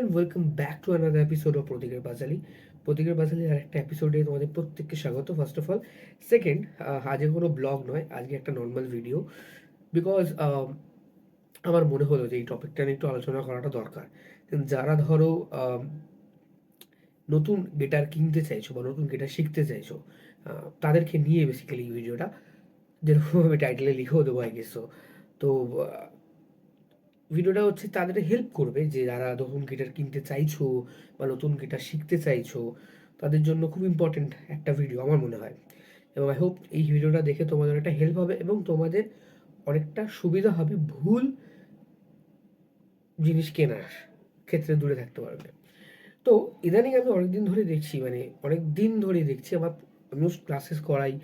Everyone, welcome back to another episode of প্রতীকের পাঁচালী। প্রতীকের পাঁচালীর আর একটা এপিসোডে তোমাদের প্রত্যেককে স্বাগত। ফার্স্ট অফ অল, সেকেন্ড, আজকে কোনো ব্লগ নয়, আজকে একটা নর্মাল ভিডিও। বিকজ আমার মনে হলো যে এই টপিকটা নিয়ে একটু আলোচনা করাটা দরকার। যারা ধরো নতুন গিটার কিনতে চাইছো বা নতুন গিটার শিখতে চাইছো, তাদেরকে নিয়ে বেসিক্যালি এই ভিডিওটা, যেরকম আমি টাইটেলে লিখেও দেবো আই গেস। তো ভিডিওটা হচ্ছে তাদের হেল্প করবে যে যারা নতুন গিটার কিনতে চাইছো বা নতুন গিটার শিখতে চাইছো, তাদের জন্য খুব ইম্পর্টেন্ট একটা ভিডিও আমার মনে হয়। এবং আই হোপ এই ভিডিওটা দেখে তোমাদের একটা হেল্প হবে এবং তোমাদের অনেকটা সুবিধা হবে, ভুল জিনিস কেনার ক্ষেত্রে দূরে থাকতে পারবে। তো ইদানিং আমি অনেকদিন ধরে দেখছি, মানে অনেক দিন ধরে দেখছি, আমিও ক্লাসেস করাই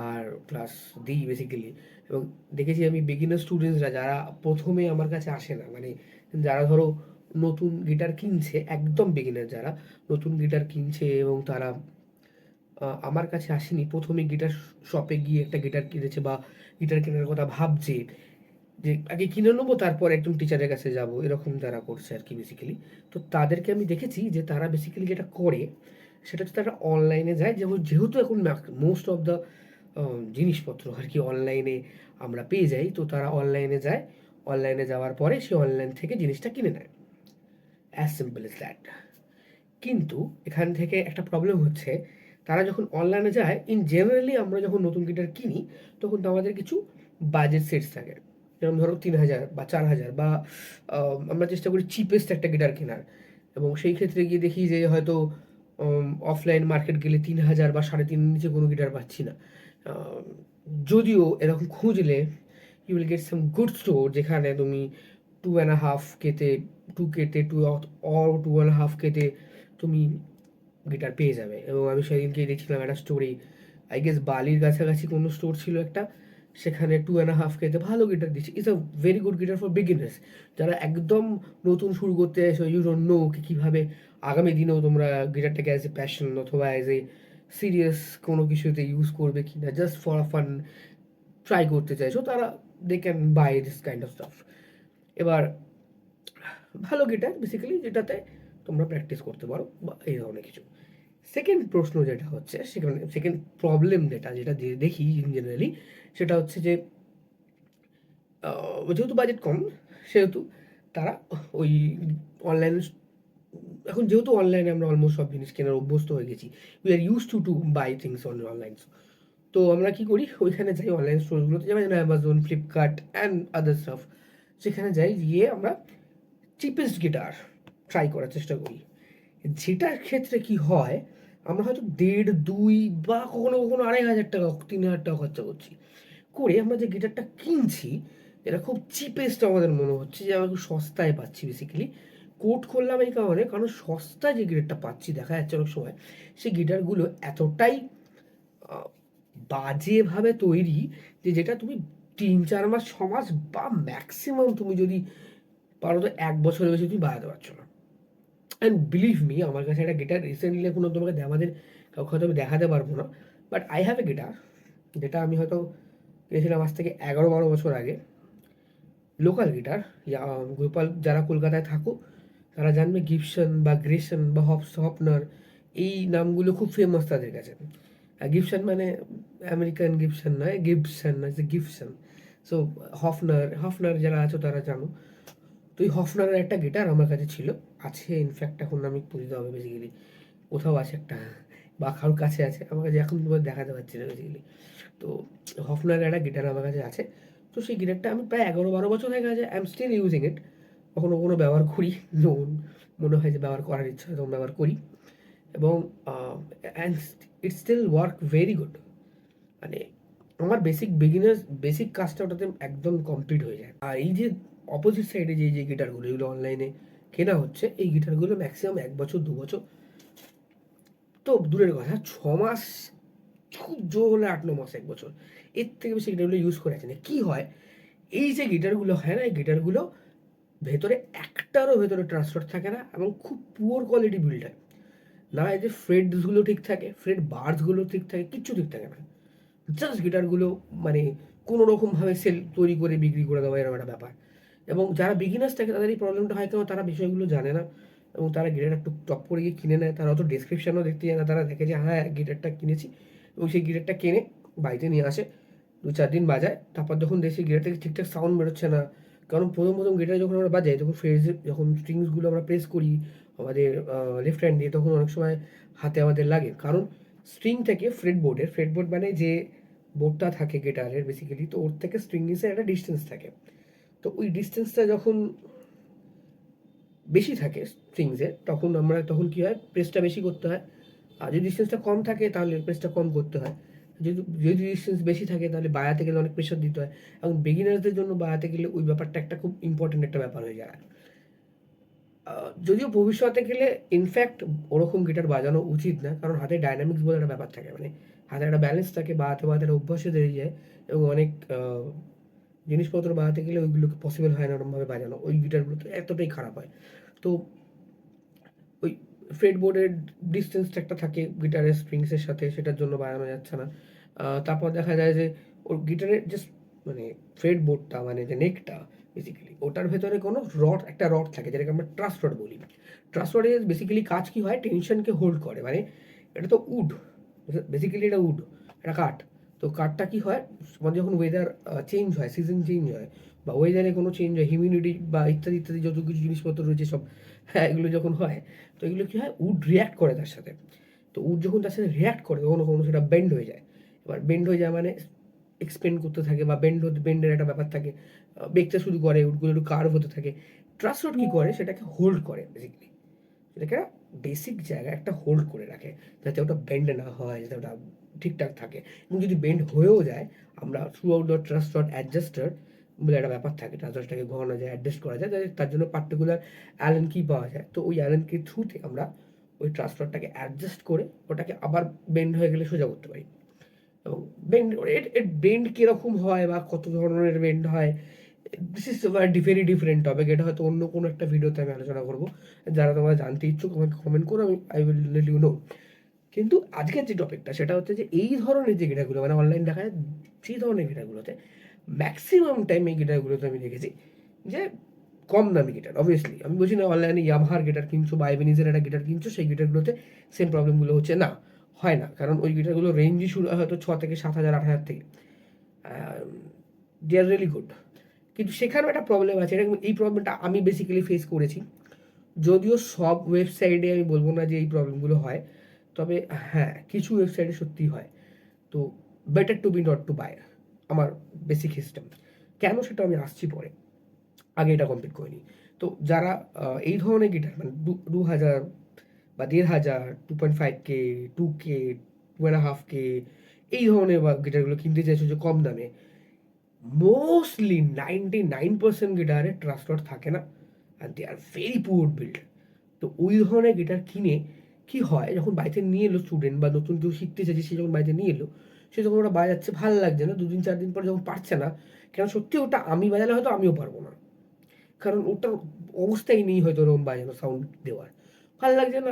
আর ক্লাস দিই বেসিক্যালি। এবং দেখেছি আমি বিগিনার স্টুডেন্টসরা যারা প্রথমে আমার কাছে আসে না, মানে যারা ধরো নতুন গিটার কিনছে, একদম বিগিনার যারা নতুন গিটার কিনছে এবং তারা আমার কাছে আসেনি, প্রথমে গিটার শপে গিয়ে একটা গিটার কিনেছে বা গিটার কেনার কথা ভাবছে যে আগে কিনে নেবো তারপর একদম টিচারের কাছে যাব, এরকম তারা করছে আর কি বেসিক্যালি। তো তাদেরকে আমি দেখেছি যে তারা বেসিক্যালি যেটা করে সেটা হচ্ছে তারা অনলাইনে যায়, যেহেতু এখন মোস্ট অফ দ্য জিনিসপত্র আর কি অনলাইনে আমরা পেয়ে যাই, তো তারা অনলাইনে যায়। অনলাইনে যাওয়ার পরে সে অনলাইন থেকে জিনিসটা কিনে নেয়, অ্যাজ সিম্পল এজ দ্যাট। কিন্তু এখান থেকে একটা প্রবলেম হচ্ছে, তারা যখন অনলাইনে যায়, ইন জেনারেলি আমরা যখন নতুন গিটার কিনি তখন তো আমাদের কিছু বাজেট সেটস থাকে। যেরকম ধরো 3,000 বা 4,000 বা আমরা চেষ্টা করি চিপেস্ট একটা গিটার কেনার। এবং সেই ক্ষেত্রে গিয়ে দেখি যে হয়তো অফলাইন মার্কেট গেলে 3,000 বা 3,500 নিচে কোনো গিটার পাচ্ছি না। আম, যদিও এরকম খুঁজলে you will get some good store যেখানে তুমি 2.5K-তে, 2K-তে, 2.5K-তে তুমি গিটার পেয়ে যাবে। এবং আমি সেদিনকেই দেখছিলাম একটা স্টোরি, আই গেস বালির কাছাকাছি কোনো স্টোর ছিল একটা, সেখানে 2.5K-তে ভালো গিটার দিচ্ছে। It's a very good guitar for beginners, যারা একদম নতুন শুরু করতে এসো, ইউ ডোন্ট নো কীভাবে আগামী দিনেও তোমরা গিটারটাকে অ্যাজ এ প্যাশন অথবা অ্যাজ এ সিরিয়াস কোনো কিছুতে ইউজ করবে কি না, just for a fun try করতে চাইছো, তারা they can buy this kind of stuff. এবার ভালো গিটার বেসিক্যালি যেটাতে তোমরা প্র্যাকটিস করতে পারো বা এই ধরনের কিছু। সেকেন্ড প্রশ্ন যেটা হচ্ছে, সেখানে সেকেন্ড প্রবলেম যেটা দেখি ইন জেনারেলি, সেটা হচ্ছে যে যেহেতু বাজেট কম, সেহেতু তারা ওই অনলাইন, এখন যেহেতু অনলাইনে আমরা অলমোস্ট সব জিনিস কেনার অভ্যস্ত হয়ে গেছি, we are use to by things on online. তো আমরা কি করি, ওইখানে যাই অনলাইন স্টোরগুলোতে, যেমন Amazon, Flipkart and other staff, সেখানে যাই, গিয়ে আমরা চিপেস্ট গিটার ট্রাই করার চেষ্টা করি। যেটার ক্ষেত্রে কি হয়, আমরা হয়তো 1.5, 2 বা কখনো কখনো 2,500 টাকা, 3,000 টাকা খরচা করছি, করে আমরা যে গিটারটা কিনছি এটা খুব চিপেস্ট আমাদের মনে হচ্ছে, যে আমরা খুব সস্তায় পাচ্ছি। বেসিক্যালি কোট করলাম এই কারণে, কারণ সস্তায় যে গিটারটা পাচ্ছি দেখা যাচ্ছে অনেক সময় সেই গিটারগুলো এতটাই বাজেভাবে তৈরি যে যেটা তুমি 3-4 মাস, 6 মাস বা ম্যাক্সিমাম তুমি যদি পারো তো 1 বছরের বেশি তুমি বাজাতে পারছো না। অ্যান্ড বিলিভ মি, আমার কাছে একটা গিটার রিসেন্টলি, কোনো তোমাকে আমাদের কাউকে হয়তো আমি দেখাতে পারবো না, but I have a guitar, যেটা আমি হয়তো কিনেছিলাম আজ থেকে 11-12 বছর আগে। লোকাল গিটার, গোপাল, যারা কলকাতায় থাকো তারা জানবে গিবসন বা গ্রেসন বা হফনার, এই নামগুলো খুব ফেমাস তাদের কাছে। গিবসন মানে আমেরিকান গিবসন নয়, গিবসন নয়, গিবসন। সো হফনার যারা আছো তারা জানো। তো এই হফনারের একটা গিটার আমার কাছে ছিল, আছে ইনফ্যাক্ট, এখন আমি দিতে হবে বেসিক্যালি, কোথাও আছে একটা বা কারোর কাছে আছে, আমার কাছে এখন দেখাতে পারছি না বেসিক্যালি। তো হফনারের একটা গিটার আমার কাছে আছে। তো সেই গিটারটা আমি প্রায় 11-12 বছর হয়ে গেছে, I am still using it. কখনো কখনো ব্যবহার করি, যখন মনে হয় যে ব্যবহার করার ইচ্ছা হয় তখন ব্যবহার করি। এবং and it still work very good. মানে আমার বেসিক কাজটা ওটাতে একদম কমপ্লিট হয়ে যায়। আর এই যে অপোজিট সাইডে যে গিটারগুলো, এগুলো অনলাইনে কেনা হচ্ছে, এই গিটারগুলো ম্যাক্সিমাম 1 বছর 2 বছর, তো দূরের কথা 6 মাস, খুব জোর হলে 8-9 মাস, 1 বছর, এর থেকে বেশি গিটারগুলো ইউজ করে আছে না। কী হয়, এই যে গিটারগুলো হয় না, এই গিটারগুলো ভেতরে একটারও ভেতরে ট্রান্সফার থাকে না এবং খুব পুয়ার কোয়ালিটি বিল্ড হয় না। এই যে ফ্রেডসগুলো ঠিক থাকে, ফ্রেড বার্সগুলো ঠিক থাকে, কিচ্ছু ঠিক থাকে না। জাস্ট গিটারগুলো মানে কোনো রকমভাবে সেল তৈরি করে বিক্রি করে দেওয়া, এরকম একটা ব্যাপার। এবং যারা বিগিনার্স থাকে তাদের এই প্রবলেমটা হয় কেন, তারা বিষয়গুলো জানে না এবং তারা গিটারটা টপ করে গিয়ে কিনে নেয়। তারা অত ডেসক্রিপশানও দেখতে যায় না, তারা দেখে যে হ্যাঁ গিটারটা কিনেছি, এবং সেই গিটারটা কিনে বাড়িতে নিয়ে আসে, 2-4 দিন বাজায়। তারপর যখন দেখি গিটার থেকে ঠিকঠাক সাউন্ড বেরোচ্ছে না, কারণ প্রথম গিটার যখন আমরা বাজাই তখন ফ্রেজে যখন স্ট্রিংসগুলো আমরা প্রেস করি আমাদের লেফট হ্যান্ড দিয়ে, তখন অনেক সময় হাতে আমাদের লাগে, কারণ স্ট্রিং থেকে ফ্রেটবোর্ড মানে যে বোর্ডটা থাকে গিটারের বেসিক্যালি, তো ওর থেকে স্ট্রিংসের একটা ডিস্টেন্স থাকে। তো ওই ডিস্টেন্সটা যখন বেশি থাকে স্ট্রিংসে, তখন কী হয়, প্রেসটা বেশি করতে হয়। আর যদি ডিস্টেন্সটা কম থাকে তাহলে প্রেসটা কম করতে হয়। যদি ডিস্টেন্স বেশি থাকে তাহলে বাজাতে গেলে অনেক প্রেশার দিতে হয়, এবং বিগিনার্সদের জন্য বাজাতে গেলে ওই ব্যাপারটা একটা খুব ইম্পর্টেন্ট একটা ব্যাপার হয়ে যায়। যদিও ভবিষ্যতে গেলে ইনফ্যাক্ট ওরকম গিটার বাজানো উচিত না, কারণ হাতে ডায়নামিক্স বলে একটা ব্যাপার থাকে, মানে হাতে একটা ব্যালেন্স থাকে, বাজাতে একটা অভ্যাসে বেড়ে যায়, এবং অনেক জিনিসপত্র বাজাতে গেলে ওইগুলোকে পসিবল হয় না ওরকমভাবে বাজানো, ওই গিটারগুলো তো এতটাই খারাপ হয়। তো ওই ফ্রেটবোর্ডের ডিস্টেন্সটা একটা থাকে গিটারের স্ট্রিংসের সাথে, সেটার জন্য বাজানো যাচ্ছে না। তারপর দেখা যায় যে ওর গিটারের জাস্ট মানে ফ্রেটবোর্ডটা মানে যে নেকটা বেসিক্যালি ওটার ভেতরে কোনো একটা রড থাকে, যেটাকে আমরা ট্রাস রড বলি। ট্রাস রডের বেসিক্যালি কাজ কী হয়, টেনশনকে হোল্ড করে, মানে এটা তো উড, বেসিক্যালি এটা উড, এটা কাঠ। তো কাঠটা কী হয়, মানে যখন ওয়েদার চেঞ্জ হয়, সিজন চেঞ্জ হয়, বা ওয়েদারে কোনো চেঞ্জ হয়, হিউমিডিটি বা ইত্যাদি ইত্যাদি যত কিছু জিনিসপত্র রয়েছে সব, হ্যাঁ এগুলো যখন হয়, তো এগুলো কী হয়, উড রিয়্যাক্ট করে তার সাথে। তো উড যখন তার সাথে রিয়্যাক্ট করে কখনো কখনো সেটা বেন্ড হয়ে যায়। এবার বেন্ড হয়ে যায় মানে এক্সপেন্ড করতে থাকে, বা বেন্ডের একটা ব্যাপার থাকে, বেঁকতে শুরু করে, উডগুলো একটু কার্ভ হতে থাকে। ট্রাস রড কী করে, সেটাকে হোল্ড করে বেসিক্যালি, সেটাকে বেসিক জায়গায় একটা হোল্ড করে রাখে, যাতে ওটা বেন্ড না হয়, যাতে ওটা ঠিকঠাক থাকে। এবং যদি বেন্ড হয়েও যায়, আমরা throughout the truss rod adjuster বলে একটা ব্যাপার থাকে, ট্রাস রডটাকে ঘোরানো যায়, অ্যাডজাস্ট করা যায়, তার জন্য পার্টিকুলার অ্যালেন কি পাওয়া যায়। তো ওই অ্যালেন কি থ্রুতে আমরা ওই ট্রাস রডটাকে অ্যাডজাস্ট করে ওটাকে আবার বেন্ড হয়ে গেলে সোজা করতে পারি। এবং বেন্ড কীরকম হয় বা কত ধরনের বেন্ড হয়, this is very different topic. এটা হয়তো অন্য কোনো একটা ভিডিওতে আমি আলোচনা করবো। যারা তোমরা জানতে ইচ্ছুক আমাকে কমেন্ট করো, I will let you know. কিন্তু আজকের যে টপিকটা সেটা হচ্ছে যে এই ধরনের যে গিটারগুলো মানে অনলাইন দেখা যায়, সেই ধরনের গিটারগুলোতে ম্যাক্সিমাম টাইম এই গিটারগুলোতে আমি দেখেছি যে কম দামি গিটার, অবভিয়াসলি আমি বলছি না অনলাইনে ইয়ামাহার গিটার কিনছো বা ইবেনিজের একটা গিটার কিনছো সেই গিটারগুলোতে সেম প্রবলেমগুলো হচ্ছে না, হয় না, কারণ ওই গিটারগুলো রেঞ্জই শুরু হয় হয়তো 6 থেকে 7 হাজার 8 হাজার থেকে। দে আর রিয়েলি গুড। কিন্তু সেখানেও একটা প্রবলেম আছে, এই প্রবলেমটা আমি বেসিক্যালি ফেস করেছি। যদিও সব ওয়েবসাইটে আমি বলবো না যে এই প্রবলেমগুলো হয়, তবে হ্যাঁ কিছু ওয়েবসাইটে সত্যিই হয়। তো better to be not to buy, আমার বেসিক সিস্টেম কেন সেটা আমি আসছি পরে, আগে এটা কমপ্লিট করে নিই। তো যারা এই ধরনের গিটার মানে 2,000 বা 1,500, 2.5K, 2K, 2.5K এই ধরনের বা গিটারগুলো কিনতে চাইছো যে কম দামে, মোস্টলি 99% গিটারে ট্রাস রড থাকে না, and they are very poor build. তো ওই ধরনের গিটার কিনে কি হয়, যখন বাড়িতে নিয়ে এলো স্টুডেন্ট বা নতুন কেউ শিখতে চাইছে, সে যখন বাড়িতে নিয়ে এলো, সে যখন ওটা বাজাচ্ছে ভালো লাগছে না, 2 দিন 4 দিন পর যখন পারছে না, কেন সত্যি ওটা আমি বাজালে হয়তো আমিও পারবো না, কারণ ওটার অবস্থাই নেই হয়তো ওরকম বাজানো সাউন্ড দেওয়ার, ভালো লাগছে না।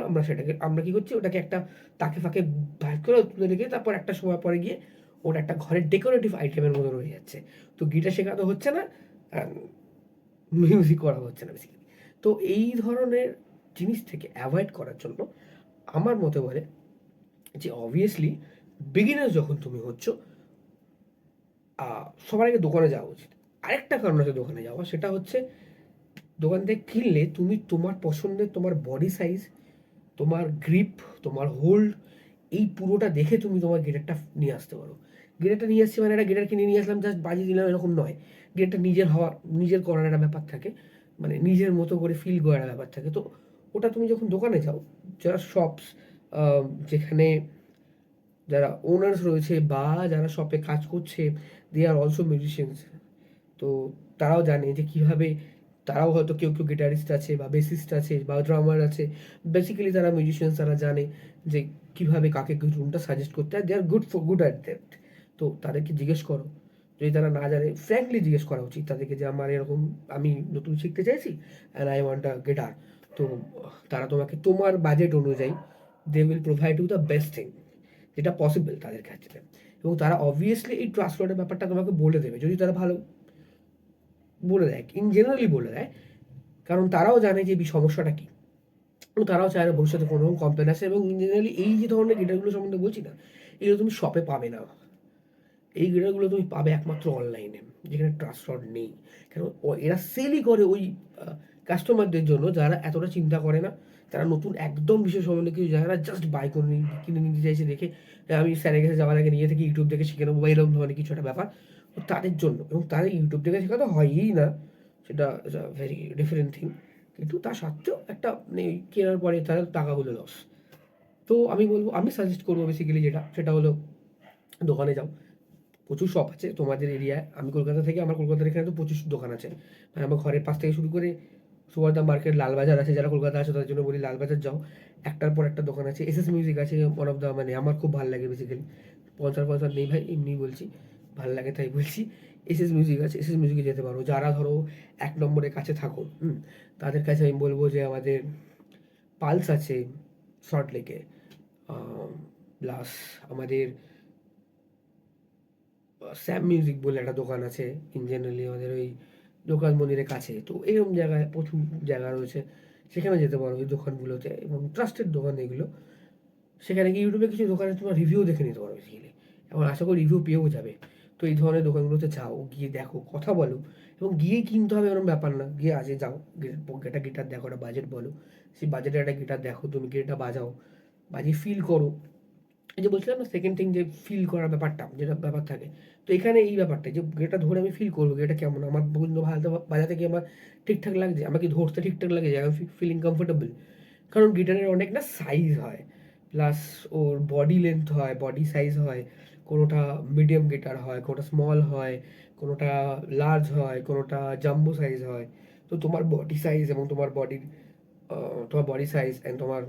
আমরা কি করছি, ওটাকে একটা তাকে ফাঁকে ভাগ করে তুলে রেখে তারপর একটা সময় পরে গিয়ে ওটা একটা ঘরের ডেকোরেটিভ আইটেমের মতো রয়ে যাচ্ছে। তো গিটার শেখানো হচ্ছে না, মিউজিক করা হচ্ছে না বেসিক্যালি। তো এই ধরনের জিনিস থেকে অ্যাভয়েড করার জন্য আমার মতে বলে যে অবভিয়াসলি বিগিনার যখন তুমি হচ্ছ, সবার আগে দোকানে যাওয়া উচিত। আরেকটা কারণ আছে দোকানে যাওয়া, সেটা হচ্ছে দোকান থেকে কিনলে তুমি তোমার পছন্দের তোমার বডি সাইজ, তোমার গ্রিপ, তোমার হোল্ড, এই পুরোটা দেখে তুমি তোমার গিটারটা নিয়ে আসতে পারো। গিটারটা নিয়ে আসছি মানে একটা গিটার কিনে নিয়ে আসলাম জাস্ট বাজিয়ে দিলাম এরকম নয়। গিটারটা নিজের করার একটা ব্যাপার থাকে, মানে নিজের মতো করে ফিল করার ব্যাপার থাকে। তো ওটা তুমি যখন দোকানে যাও, যারা শপস, যেখানে যারা ওনার্স রয়েছে বা যারা শপে কাজ করছে, দে আর অলসো মিউজিশিয়ানস। তো তারাও জানে যে কীভাবে, তারাও হয়তো কেউ গিটারিস্ট আছে বা বেসিস্ট আছে বা ড্রামার আছে, বেসিক্যালি তারা মিউজিশিয়ানস, তারা জানে যে কীভাবে কাকে রুমটা সাজেস্ট করতে হয়, দে আর গুড অ্যাট দ্যাট। তো তাদেরকে জিজ্ঞেস করো, যদি তারা না জানে ফ্র্যাঙ্কলি জিজ্ঞেস করা উচিত তাদেরকে যে আমার এরকম, আমি নতুন শিখতে চাইছি and I want a guitar. তো তারা তোমাকে তোমার বাজেট অনুযায়ী they will provide you the best thing, যেটা পসিবল তাদের ক্ষেত্রে। এবং তারা অবভিয়াসলি এই ট্রাস্ট রডের ব্যাপারটা তোমাকে বলে দেবে, যদি তারা ভালো বলে দেয়, ইন জেনারেলি বলে দেয়, কারণ তারাও জানে যে সমস্যাটা কী। এবং তারাও চায় না ভবিষ্যতে কোনো রকম কমপ্লেন আসে। এবং জেনারেলি এই যে ধরনের গিটারগুলো সম্বন্ধে বলছি না, এগুলো তুমি শপে পাবে না। এই গিটারগুলো তুমি পাবে একমাত্র অনলাইনে, যেখানে ট্রাস্ট ফ্রড নেই। কেন এরা সেলই করে ওই কাস্টমারদের জন্য যারা এতটা চিন্তা করে না, তারা নতুন একদম বিষয় সম্বন্ধে কিছু জানে না, জাস্ট বাই করে কিনে নিতে চাইছে দেখে আমি স্যারের কাছে যাওয়ার আগে নিজে থেকে ইউটিউব দেখে শিখে নেবো বা এরকম ধরনের কিছু একটা ব্যাপার। তো তাদের জন্য, এবং তাদের ইউটিউব থেকে শেখা তো হয়ই না, সেটা ভেরি ডিফারেন্ট থিং। কিন্তু তা সত্ত্বেও একটা মানে কেনার পরে তাদের টাকাগুলো লস। তো আমি বলবো, আমি সাজেস্ট করবো বেসিক্যালি যেটা, সেটা হলো দোকানে যাও। প্রচুর শপ আছে তোমাদের এরিয়ায়। আমি কলকাতা থেকে, আমার কলকাতার এখানে তো প্রচুর দোকান আছে। মানে আমার ঘরের পাশ থেকে শুরু করে সুভাষদা মার্কেট, লালবাজার আছে, যারা কলকাতা আছে তাদের জন্য বলি লালবাজার যাও, একটার পর একটা দোকান আছে। এসএস মিউজিক আছে, ওয়ান অফ দ্য, মানে আমার খুব ভালো লাগে বেসিক্যালি। স্পন্সর ফন্সর নেই ভাই, এমনি বলছি, ভালো লাগে তাই বলছি। এসএস মিউজিক আছে, এসএস মিউজিকে যেতে পারো। যারা ধরো 1 নম্বরের কাছে থাকো, তাদের কাছে আমি বলবো যে আমাদের পালস আছে সল্ট লেকে, প্লাস আমাদের স্যাম মিউজিক বলে একটা দোকান আছে ইন জেনারেলি আমাদের ওই দোকান মন্দিরের কাছে। তো এরকম জায়গায় প্রচুর জায়গা রয়েছে, সেখানে যেতে পারো ওই দোকানগুলোতে, এবং ট্রাস্টেড দোকান এগুলো। সেখানে গিয়ে ইউটিউবে কিছু দোকানে তোমার রিভিউ দেখে নিতে পারো বেসিক্যালি, এবং আশা করি রিভিউ পেয়েও যাবে। তো এই ধরনের দোকানগুলোতে যাও, গিয়ে দেখো, কথা বলো, এবং গিয়ে কিনতে হবে এরকম ব্যাপার না, গিয়ে আজকে যাও, একটা গিটার দেখো, একটা বাজেট বলো, সেই বাজেটের একটা গিটার দেখো, তুমি গিটারটা বাজাও, বাজিয়ে ফিল করো। এই যে বলছিলাম না সেকেন্ড থিং, যে ফিল করার ব্যাপারটা, যেটা ব্যাপার থাকে। তো এখানে এই ব্যাপারটা, যে গেটটা ধরে আমি ফিল করবো গেটটা কেমন, আমার বন্ধু ভালো বাজাতে কি আমার ঠিকঠাক লাগছে, আমাকে ধরতে ঠিকঠাক লাগে, আমি ফিলিং কমফোর্টেবল। কারণ গিটারের অনেক না সাইজ হয়, প্লাস ওর বডি লেন্থ হয়, বডি সাইজ হয়। কোনোটা মিডিয়াম গিটার হয়, কোনোটা স্মল হয়, কোনোটা লার্জ হয়, কোনোটা জাম্বো সাইজ হয়। তো তোমার বডি সাইজ এবং তোমার বডি সাইজ অ্যান্ড তোমার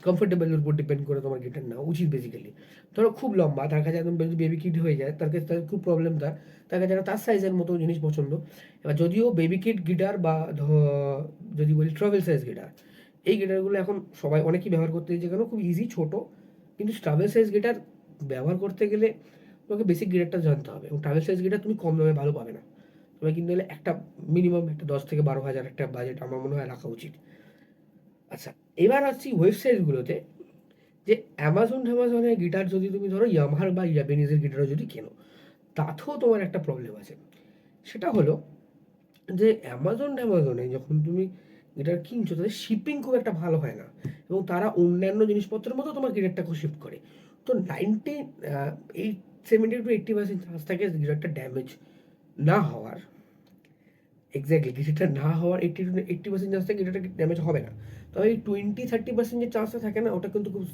কমফোর্টেবলের উপর ডিপেন্ড করে তোমার গিটার নেওয়া উচিত বেসিক্যালি। ধরো খুব লম্বা, তার কাছে একদম যদি বেবি কিড হয়ে যায়, তার কাছে তার খুব প্রবলেম, তার কাছে একটা তার সাইজের মতো জিনিস পছন্দ। এবার যদিও বেবি কিড গিটার বা যদি বলি ট্রাভেল সাইজ গিটার, এই গিটারগুলো এখন সবাই অনেকেই ব্যবহার করতে দিয়েছে, কেন খুব ইজি, ছোট। কিন্তু ট্রাভেল সাইজ গিটার ব্যবহার করতে গেলে তোমাকে বেসিক গিটারটা জানতে হবে, এবং ট্রাভেল সাইজ গিটার তুমি কম দামে ভালো পাবে না। তোমাকে কিনতে গেলে একটা মিনিমাম একটা 10 থেকে 12 হাজার একটা বাজেট আমার মনে হয় রাখা উচিত। আচ্ছা, এবার আসছি ওয়েবসাইটগুলোতে, যে অ্যামাজনের গিটার যদি তুমি ধরো ইয়ামাহার বা ইয়াবেনিজের গিটারও যদি কেনো, তাতেও তোমার একটা প্রবলেম আছে। সেটা হলো যে অ্যামাজনে যখন তুমি গিটার কিনছো, তাদের শিপিং খুব একটা ভালো হয় না, এবং তারা অন্যান্য জিনিসপত্রের মতো তোমার গিটারটাকে শিফট করে। তো 70 to 80% চান্স থাকে গিটারটা ড্যামেজ না হওয়ার। এক্স্যাক্টলি, গিটারটা না হওয়ার 80 to 80% চান্স থাকে গিটারটা ড্যামেজ হবে না। তবে এই 20-30% যে চান্সটা থাকে না, ওটা কিন্তু খুব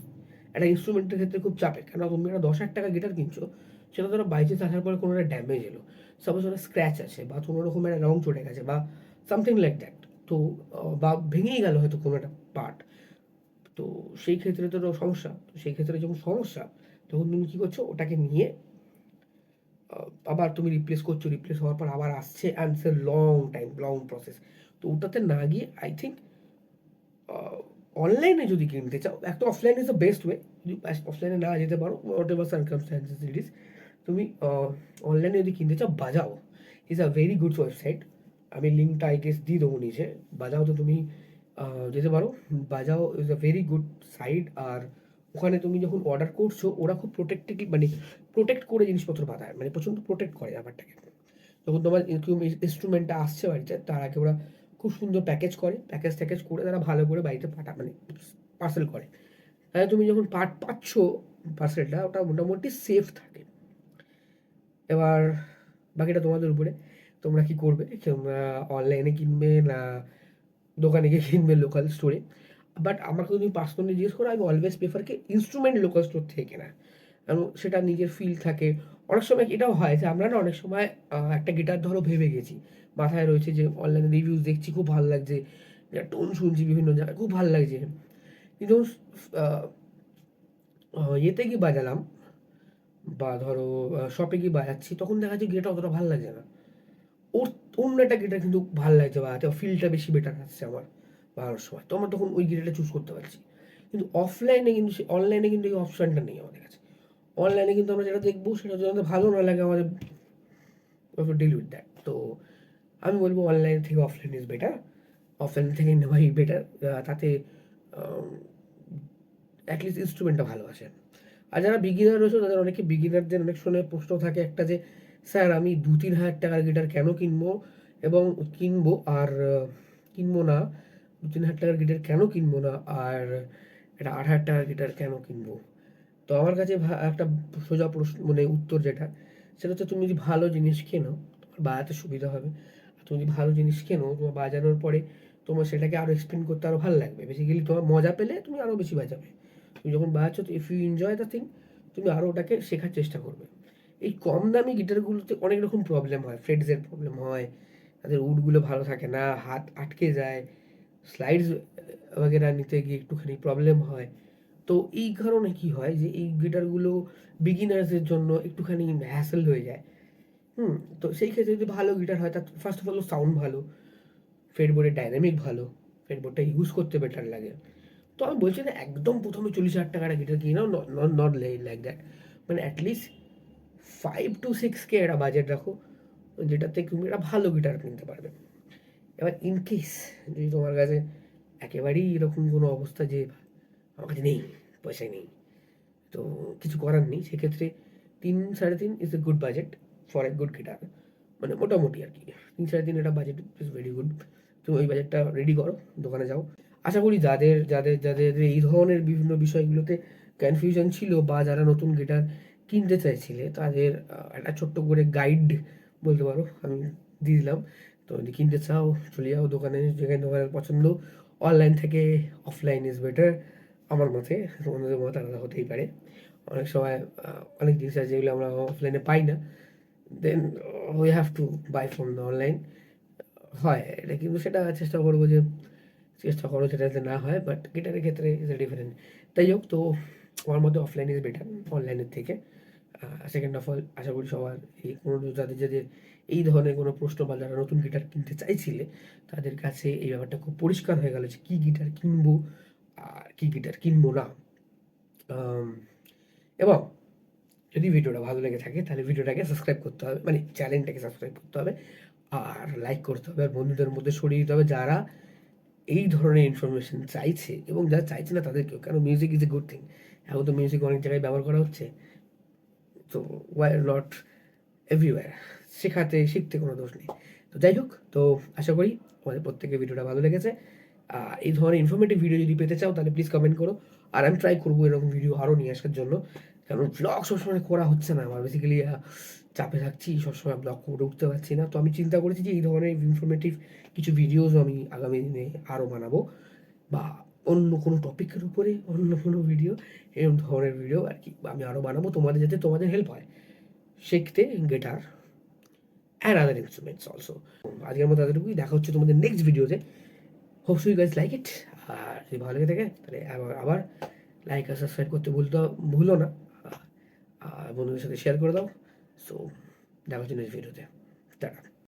একটা ইনস্ট্রুমেন্টের ক্ষেত্রে খুব চাপের। কেন তুমি একটা 10,000 টাকা গিটার কিনছো, সেটা ধরো বাই চান্স আসার পরে কোনো একটা ড্যামেজ এলো, সাপোজ ওটা স্ক্র্যাচ আছে, বা কোনো রকম একটা রং চটে গেছে, বা সামথিং লাইক দ্যাট। তো বা ভেঙেই গেল হয়তো কোনো একটা পার্ট। তো সেই ক্ষেত্রে তো সমস্যা। তো সেই ক্ষেত্রে যখন সমস্যা, তখন তুমি কী করছো, ওটাকে নিয়ে আবার তুমি রিপ্লেস করছো, রিপ্লেস হওয়ার পর আবার আসছে, and it's a long time, long process. তো ওটাতে না গিয়ে আই থিঙ্ক অনলাইনে যদি কিনতে চাও, একটা offline is the best way. যদি অফলাইনে না যেতে পারো, what ever circumstances it is, তুমি অনলাইনে যদি কিনতে চাও, বাজাও is a very good website. আমি লিঙ্কটা আই গেস দিয়ে দেবো নিচে। বাজাও তো তুমি যেতে পারো। Bajao is a very good site. আর ওখানে তুমি যখন অর্ডার করছো, ওরা খুব প্রোটেক্টিভ, মানে প্রোটেক্ট করে জিনিসপত্র পাঠায়, মানে প্রচণ্ড প্রোটেক্ট করে ব্যাপারটাকে। যখন তোমার ইনস্ট্রুমেন্টটা আসছে বাড়িতে, তার আগে ওরা খুব সুন্দর প্যাকেজ করে, প্যাকেজ করে তারা ভালো করে বাড়িতে মানে পার্সেল করে। তাহলে তুমি যখন পার্ট পাচ্ছ, পার্সেলটা ওটা মোটামুটি সেফ থাকে। এবার বাকিটা তোমাদের উপরে, তোমরা কি করবে, তোমরা অনলাইনে কিনবে না দোকানে গিয়ে কিনবে লোকাল স্টোরে। বাট আমাকে যদি পার্সোনালি জিজ্ঞেস করো, আমি অলওয়েজ প্রেফার কি ইনস্ট্রুমেন্ট লোকাল স্টোর থেকে কেনা, এবং সেটা নিজের ফিল থাকে। অনেক সময় এটাও হয় যে আমরা না অনেক সময় একটা গিটার ধরো ভেবে গেছি, মাথায় রয়েছে যে অনলাইনে রিভিউজ দেখছি, খুব ভালো লাগছে, টোন শুনছি বিভিন্ন জায়গায়, খুব ভালো লাগছে, কিন্তু ইয়েতে গিয়ে বাজালাম, বা ধরো শপে গিয়ে বাজাচ্ছি, তখন দেখা যাচ্ছে গিটারটা অতটা ভালো লাগছে না। ওর অন্য একটা গিটার কিন্তু ভালো লাগছে, বাজাতে ফিলটা বেশি বেটার আসছে আমার বাজানোর সময়, তো আমরা তখন ওই গিটারটা চুজ করতে পারছি। কিন্তু অফলাইনে কিন্তু, অনলাইনে কিন্তু এই অপশানটা নেই আমাদের কাছে। অনলাইনে কিন্তু আমরা যেটা দেখবো, সেটা যদি আমাদের ভালো না লাগে, আমাদের ডিল উইথ দ্যাট। তো আমি বলবো অনলাইন থেকে অফলাইন ইজ বেটার। অফলাইন থেকে নেওয়াই বেটার। তাতে অ্যাটলিস্ট ইনস্ট্রুমেন্টটা ভালো আসে। আর যারা বিগিনার রয়েছে তাদের বিগিনারদের অনেক সময় প্রশ্ন থাকে একটা যে, স্যার আমি 2-3 হাজার টাকার গিটার কেন কিনবো, এবং কিনবো আর কিনবো না, 2-3 হাজার টাকার গিটার কেন কিনবো না, আর একটা 8 হাজার টাকার গিটার কেন কিনবো? তো আমার কাছে একটা সোজা প্রশ্ন, মানে উত্তর যেটা, সেটা হচ্ছে তুমি যদি ভালো জিনিস কেনো তোমার বাজাতে সুবিধা হবে। আর তুমি যদি ভালো জিনিস কেনো তোমার বাজানোর পরে তোমার সেটাকে আরও এক্সপ্লেন করতে আরও ভালো লাগবে। বেসিক্যালি তোমার মজা পেলে তুমি আরও বেশি বাজাবে। তুমি যখন বাজাচ্ছ, if you enjoy the thing, তুমি আরও ওটাকে শেখার চেষ্টা করবে। এই কম দামি গিটারগুলোতে অনেক রকম প্রবলেম হয়, ফ্রেটসের প্রবলেম হয়, তাদের উডগুলো ভালো থাকে না, হাত আটকে যায়, স্লাইডস বগেরা নিতে গিয়ে একটুখানি প্রবলেম হয়। তো এই কারণে কি হয় যে এই গিটারগুলো বিগিনার্সদের জন্য একটুখানি হ্যাসেল হয়ে যায়। তো সেই ক্ষেত্রে যদি ভালো গিটার হয়, তার ফার্স্ট অফ অল সাউন্ড ভালো, ফ্রেটবোর্ডের ডাইনামিক ভালো, ফ্রেটবোর্ডটা ইউজ করতে বেটার লাগে। তো আমি বলছি না একদম প্রথমে 40,000 টাকার গিটার কিনো, নট লাইক দ্যাট। মানে অ্যাটলিস্ট 5 to 6K একটা বাজেট রাখো, যেটাতে তুমি একটা ভালো গিটার কিনতে পারবে। এবার ইন কেস যদি তোমার কাছে একেবারেই এরকম কোনো অবস্থা যে আমার কাছে নেই, পয়সা নেই, তো কিছু করার নেই, সেক্ষেত্রে 3-3.5 is a good budget for a good guitar. মানে মোটামুটি আর কি 3-3.5 একটা বাজেট ইজ ভেরি গুড। তুমি ওই বাজেটটা রেডি করো, দোকানে যাও। আশা করি যাদের যাদের যাদের এই ধরনের বিভিন্ন বিষয়গুলোতে কনফিউশন ছিল, বা যারা নতুন গিটার কিনতে চাইছিলে, তাদের একটা ছোট্ট করে গাইড বলতে পারো আমি দিয়ে দিলাম। তো যদি কিনতে চাও চলে যাও দোকানে, যেখানে দোকানের পছন্দ। অনলাইন থেকে অফলাইন ইজ বেটার আমার মতে, তোমাদের মত আলাদা হতেই পারে। অনেক সময় অনেক জিনিস আছে যেগুলো আমরা অফলাইনে পাই না, then we have to buy from the online. হয় এটা, কিন্তু সেটা চেষ্টা করবো যে চেষ্টা করো যেটা যাতে না হয়, বাট গিটারের ক্ষেত্রে ইজ এ ডিফারেন্ট। তাই হোক, তো আমার মতে অফলাইন ইজ বেটার অনলাইনের থেকে। সেকেন্ড অফ অল, আশা করি সবার এই কোনো যাদের যাদের এই ধরনের কোনো প্রশ্ন, বা যারা নতুন গিটার কিনতে চাইছিলে, তাদের কাছে এই ব্যাপারটা খুব পরিষ্কার হয়ে গেল যে কী গিটার কিনবো আর কী গিটার কিনবো না। এবং যদি ভিডিওটা ভালো লেগে থাকে তাহলে ভিডিওটাকে সাবস্ক্রাইব করতে হবে, মানে চ্যানেলটাকে সাবস্ক্রাইব করতে হবে, আর লাইক করতে হবে, আর বন্ধুদের মধ্যে ছড়িয়ে দিতে হবে যারা এই ধরনের ইনফরমেশন চাইছে, এবং যারা চাইছে না তাদেরকেও। কেন, music is a good thing. এখন তো মিউজিক অনেক জায়গায় ব্যবহার করা হচ্ছে, তো ওয়াই নট এভরিওয়্যার। শিখতে কোনো দোষ নেই। তো যাই হোক, তো আশা করি আমাদের প্রত্যেকের ভিডিওটা ভালো লেগেছে। এই ধরনের ইনফরমেটিভ ভিডিও যদি পেতে চাও তাহলে প্লিজ কমেন্ট করো, আর আমি ট্রাই করবো এরকম ভিডিও আরও নিয়ে আসার জন্য। কারণ ব্লগ সবসময় করা হচ্ছে না আমার, বেসিক্যালি চাপে থাকছি, সবসময় ব্লগ করে উঠতে পারছি না। তো আমি চিন্তা করেছি যে এই ধরনের ইনফরমেটিভ কিছু ভিডিওসও আমি আগামী দিনে আরও বানাবো, বা অন্য কোনো টপিকের উপরে অন্য কোনো ভিডিও, এরকম ধরনের ভিডিও আর কি আমি আরও বানাবো, তোমাদের যাতে তোমাদের হেল্প হয় শিখতে guitar and other instruments also. আজকের মতো এতটুকুই, দেখা হচ্ছে তোমাদের নেক্সট ভিডিওতে। Hope so you guys like it. আর যদি ভালো লেগে থাকে তাহলে আবার লাইক আর সাবস্ক্রাইব করতে ভুলো না। আর বন্ধুদের সাথে শেয়ার করে দাও। সো দেখা হচ্ছে নেক্সট ভিডিওতে। টাটা।